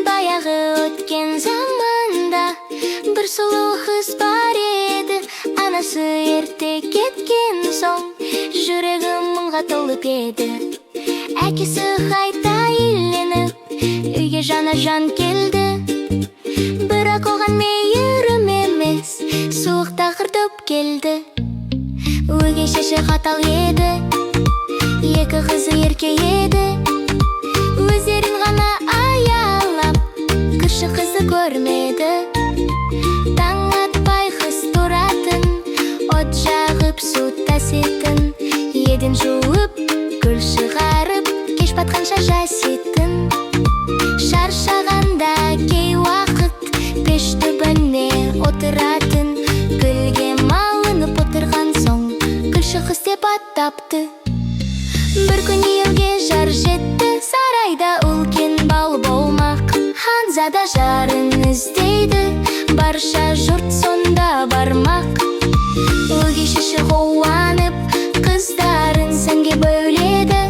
Баяғы өткен заманда бір сұлу қыз бар еді. Анасы ерте кеткен соң жүрегі мұңға толып еді. Әкесі қайта үйленіп үйге жана жан келді. Бірақ оған мейірім емес, суық тақыртып келді. Өгей шеше қатал еді, екі қызы ерке еді. Өздерін ғана аялап, кіші қызы көрмеді. Таң атпай қыз тұратын, от жағып су таситын, еден жуып, гүл шығарып, кеш батқанша жаситын. Шаршағанда кей уақыт пеш түбіне отыратын, гүлге малынып отырған соң гүлші қыз деп атапты. Бір күн елге жар жетті, сарайда үлкен бал болмақ. Ханзада жарын іздейді, барша жұрт сонда бармақ. Өгей шеше қуанып, қыздарын сәнге бөледі.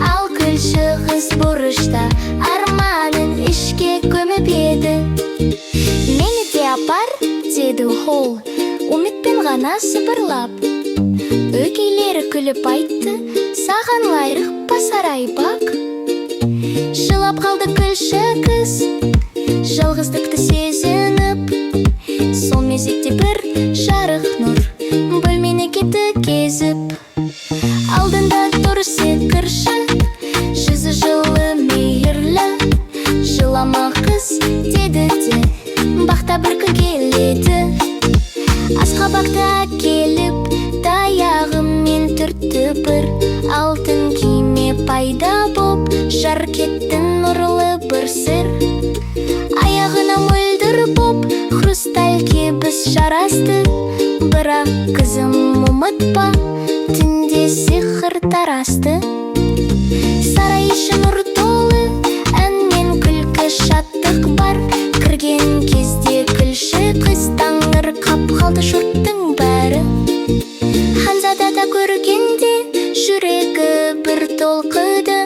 Ал гүлші қыз бұрышта арманын ішке көміп еді. Мені де апар, деді ол, үмітпен ғана сыбырлап. Өгейлері күліп айтты, саған лайық па сарай бақ. Жылап қалды гүлші қыз, жалғыздықты сезініп. Сол мезетте бір жарық нұр бөлмені кетті кезіп. Алдында тұр секірші, жүзі жылы мейірлі. Жылама қыз, деді де, бақта бір күн келеді. Асқабақта келіп, таяғымен түртті бір алтын күйме пайда боп, жар кетті нұрлы бір сыр. Аяғына мөлдір боп, хрусталь кебіс жарасты. Бірақ қызым ұмытпа, түнде сиқыр тарасты. Сарай іші нұр толы, ән мен күлкі шаттық бар. Кірген кезде гүлші қыз таңырқап қалды жұрттың бәрі. Ханзада көргенде жүрегі бір толқыды.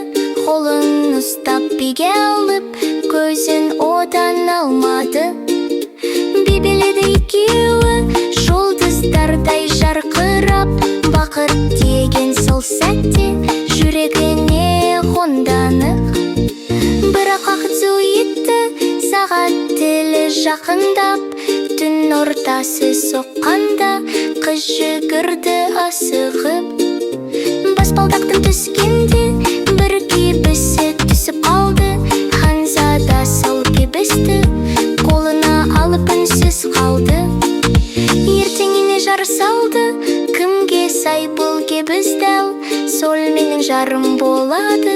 Қолын ұстап биге алып, көзін одан алмады. Бебеледі екеуі жұлдыздардай жарқырап. Бақыт деген сол сәтте жүрегіне қонданық. Бірақ уақыт суытты, сағат тілі жақындап. Түн ортасы соққанда қыз жүгірді асығып. Баспалдақтың түскенде бір кебісі түсіп қалды. Ханзада сол кебісті қолына алып үнсіз қалды. Ертеңіне жар салды, кімге сай бұл кебіс дәл. Сол менің жарым болады,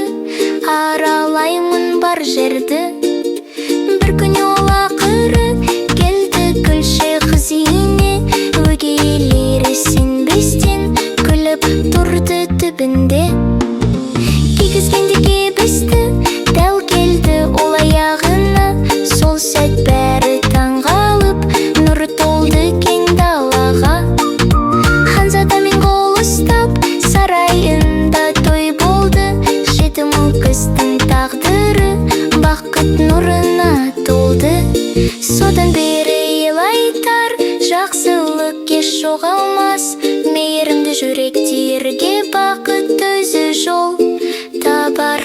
аралаймын бар жерді. Бір күні ол ақыры келді гүлші қыз үйіне. Өгейлері сенбестен күліп тұрды түбінде. Кигізгенде кебісті дәл келді ол аяғына. Сол сәт бәрі таңғалып, нұр толды кең далаға. Ханзадамен қол ұстап, сарайында той болды. 7 мың қыздың тағдыры бақыт нұрына толды. Содан бері ел айтар, жақсылық еш жоғалмас. Мейірімді жүректерге бақыт өзі жол табар.